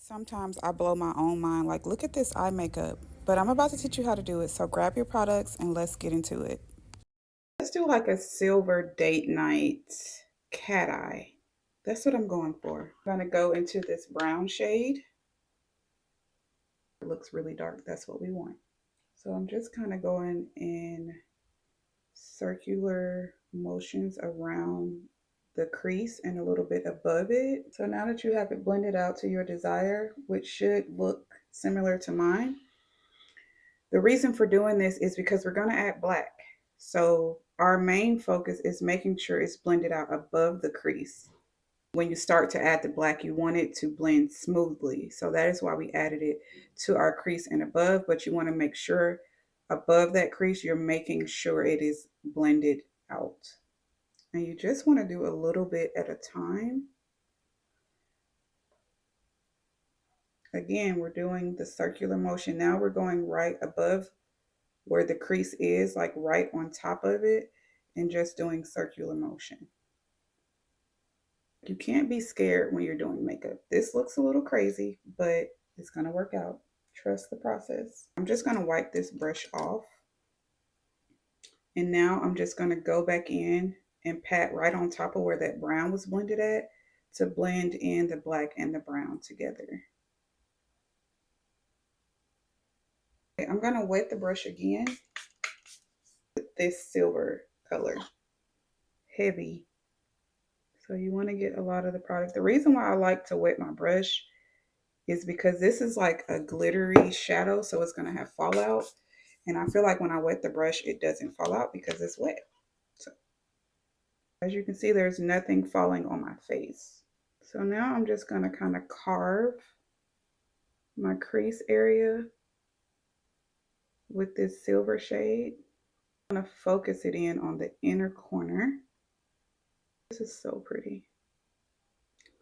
Sometimes I blow my own mind, like, look at this eye makeup. But I'm about to teach you how to do it, so grab your products and let's get into it. Let's do like a silver date night cat eye. That's what I'm going for. I'm gonna go into this brown shade. It looks really dark, that's what we want. So I'm just kind of going in circular motions around the crease and a little bit above it. So now that you have it blended out to your desire, which should look similar to mine, the reason for doing this is because we're going to add black. So our main focus is making sure it's blended out above the crease. When you start to add the black, you want it to blend smoothly. So that is why we added it to our crease and above, but you want to make sure above that crease, you're making sure it is blended out. And you just want to do a little bit at a time. Again, we're doing the circular motion. Now we're going right above where the crease is, like right on top of it, and just doing circular motion. You can't be scared when you're doing makeup. This looks a little crazy, but it's gonna work out. Trust the process. I'm just gonna wipe this brush off. And now I'm just gonna go back in and pat right on top of where that brown was blended at to blend in the black and the brown together. Okay, I'm gonna wet the brush again with this silver color, heavy. So you want to get a lot of the product. The reason why I like to wet my brush is because this is like a glittery shadow, so it's going to have fallout. And I feel like when I wet the brush, it doesn't fall out because it's wet. So as you can see, there's nothing falling on my face. So now I'm just going to kind of carve my crease area with this silver shade. I'm going to focus it in on the inner corner. This is so pretty.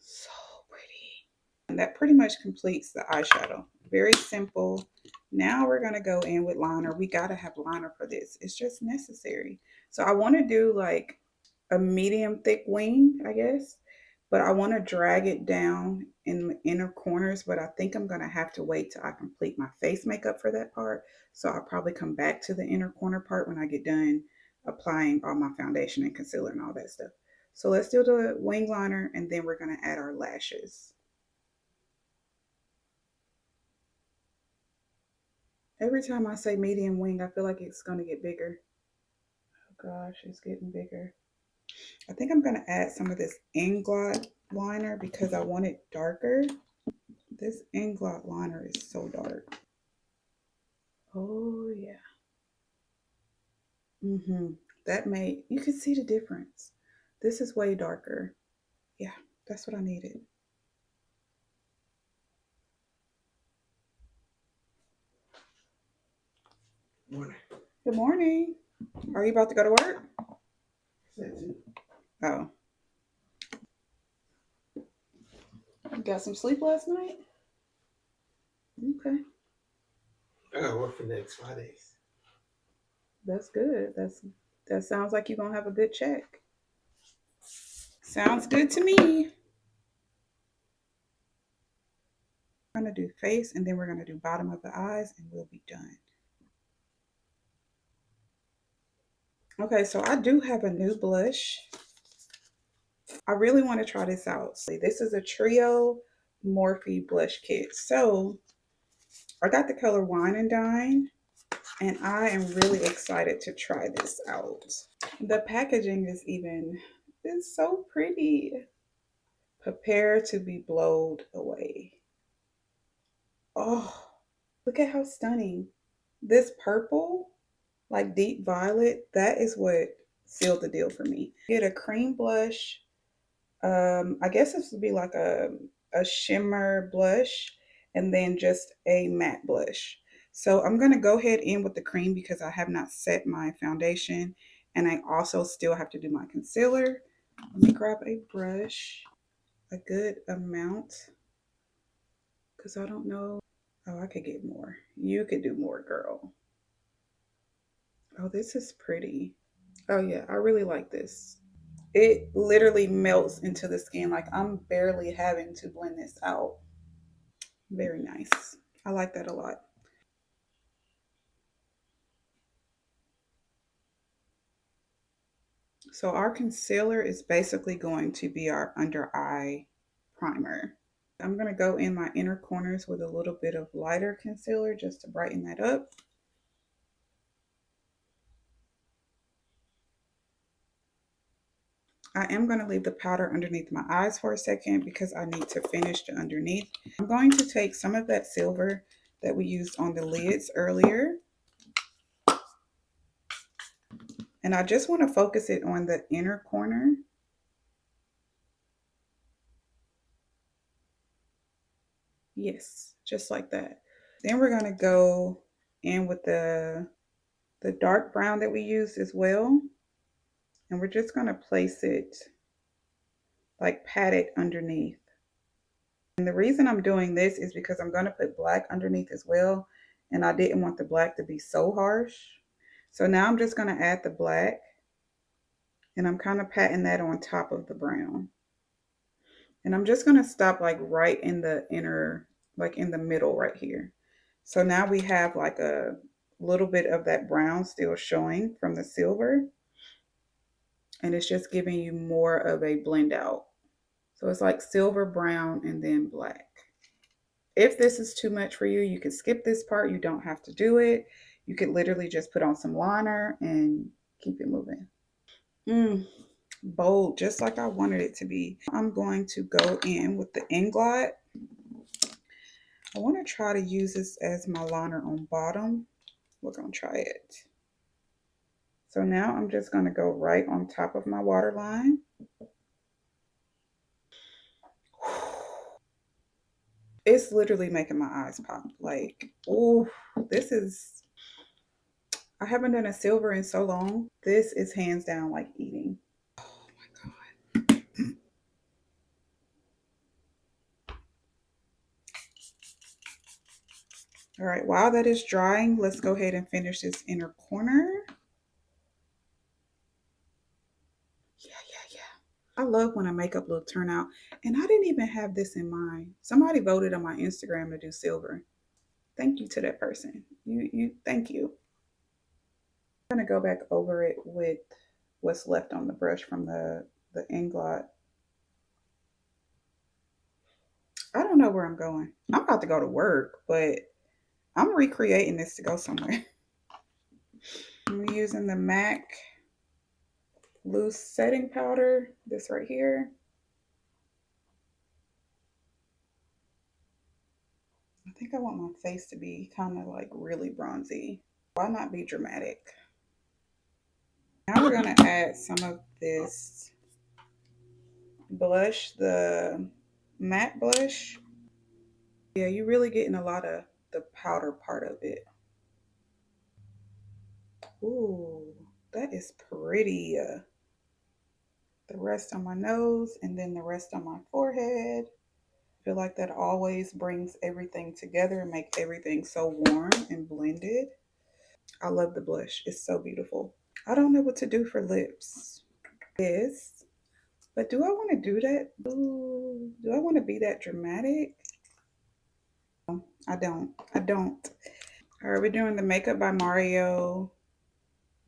So pretty. And that pretty much completes the eyeshadow. Very simple. Now we're going to go in with liner. We got to have liner for this. It's just necessary. So I want to do like a medium thick wing, I guess. But I want to drag it down in the inner corners. But I think I'm going to have to wait till I complete my face makeup for that part. So I'll probably come back to the inner corner part when I get done applying all my foundation and concealer and all that stuff. So let's do the wing liner and then we're going to add our lashes. Every time I say medium wing, I feel like it's going to get bigger. Oh gosh, it's getting bigger. I think I'm going to add some of this Inglot liner because I want it darker. This Inglot liner is so dark. Oh yeah. That made, you can see the difference. This is way darker. Yeah, that's what I needed. Morning. Good morning. Are you about to go to work? Oh. You got some sleep last night? Okay. I gotta work for the next 5 days. That's good. That sounds like you're gonna have a good check. Sounds good to me. I'm gonna do face and then we're gonna do bottom of the eyes and we'll be done. Okay, so I do have a new blush. I really want to try this out. See, this is a Trio Morphe blush kit. So I got the color Wine and Dine and I am really excited to try this out. The packaging is it's so pretty. Prepare to be blown away. Oh, look at how stunning. This purple, like deep violet, that is what sealed the deal for me. Get a cream blush. I guess this would be like a shimmer blush and then just a matte blush. So I'm going to go ahead in with the cream because I have not set my foundation and I also still have to do my concealer. Let me grab a brush, a good amount, because I don't know. Oh, I could get more. You could do more, girl. Oh, this is pretty. Oh yeah, I really like this. It literally melts into the skin. Like I'm barely having to blend this out. Very nice. I like that a lot. So our concealer is basically going to be our under eye primer. I'm going to go in my inner corners with a little bit of lighter concealer just to brighten that up. I am going to leave the powder underneath my eyes for a second because I need to finish the underneath. I'm going to take some of that silver that we used on the lids earlier, and I just want to focus it on the inner corner. Yes, just like that. Then we're going to go in with the dark brown that we used as well. And we're just going to place it, like pat it underneath. And the reason I'm doing this is because I'm going to put black underneath as well. And I didn't want the black to be so harsh. So now I'm just going to add the black. And I'm kind of patting that on top of the brown. And I'm just going to stop like right in the inner, like in the middle right here. So now we have like a little bit of that brown still showing from the silver. And it's just giving you more of a blend out. So it's like silver, brown, and then black. If this is too much for you, you can skip this part. You don't have to do it. You could literally just put on some liner and keep it moving. Bold, just like I wanted it to be. I'm going to go in with the Inglot. I want to try to use this as my liner on bottom. We're going to try it. So now I'm just going to go right on top of my waterline. It's literally making my eyes pop. Like, oh, this is, I haven't done a silver in so long. This is hands down like eating. Oh my God. All right, while that is drying, let's go ahead and finish this inner corner. Yeah. I love when a makeup look turn out. And I didn't even have this in mind. Somebody voted on my Instagram to do silver. Thank you to that person. Thank you. I'm gonna go back over it with what's left on the brush from the Inglot. I don't know where I'm going. I'm about to go to work, but I'm recreating this to go somewhere. I'm using the MAC loose setting powder, this right here. I think I want my face to be kind of like really bronzy. Why not be dramatic? Now we're going to add some of this blush, the matte blush. Yeah, you're really getting a lot of the powder part of it. Ooh, that is pretty. The rest on my nose and then the rest on my forehead. I feel like that always brings everything together and make everything so warm and blended. I love the blush. It's so beautiful. I don't know what to do for lips. This, but do I want to do that? Ooh, do I want to be that dramatic? I don't. I don't. All right, we're doing the Makeup by Mario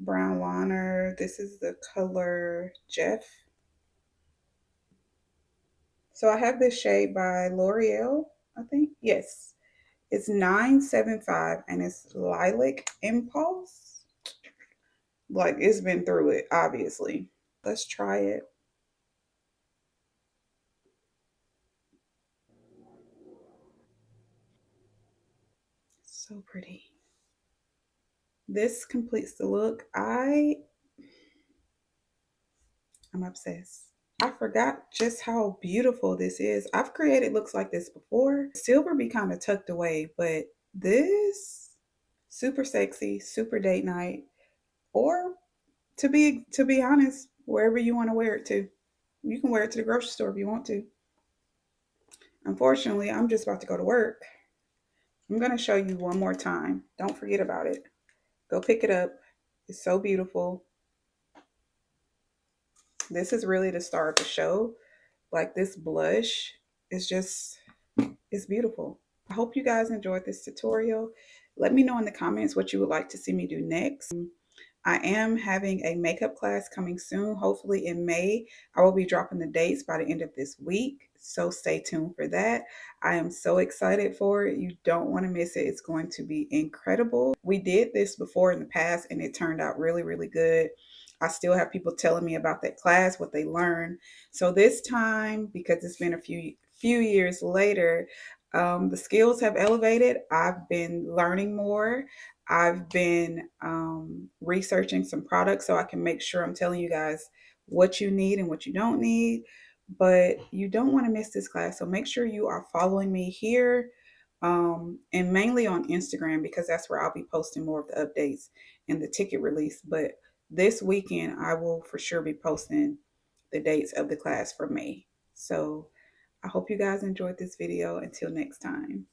brown liner. This is the color Jeff. So I have this shade by L'Oreal, I think. Yes. It's 975 and it's Lilac Impulse. Like, it's been through it, obviously. Let's try it. So pretty. This completes the look. I'm obsessed. I forgot just how beautiful this is. I've created looks like this before. Silver be kind of tucked away, but this super sexy, super date night, or to be honest, wherever you want to wear it to. You can wear it to the grocery store if you want to. Unfortunately, I'm just about to go to work. I'm going to show you one more time. Don't forget about it. Go pick it up. It's so beautiful. This is really the star of the show. Like, this blush is just, it's beautiful. I hope you guys enjoyed this tutorial. Let me know in the comments what you would like to see me do next. I am having a makeup class coming soon, hopefully in May. I will be dropping the dates by the end of this week, so stay tuned for that. I am so excited for it. You don't want to miss it. It's going to be incredible. We did this before in the past and it turned out really, really good. I still have people telling me about that class, what they learned. So this time, because it's been a few years later, the skills have elevated. I've been learning more. I've been researching some products so I can make sure I'm telling you guys what you need and what you don't need. But you don't want to miss this class. So make sure you are following me here and mainly on Instagram because that's where I'll be posting more of the updates and the ticket release. But this weekend, I will for sure be posting the dates of the class for May. So I hope you guys enjoyed this video. Until next time.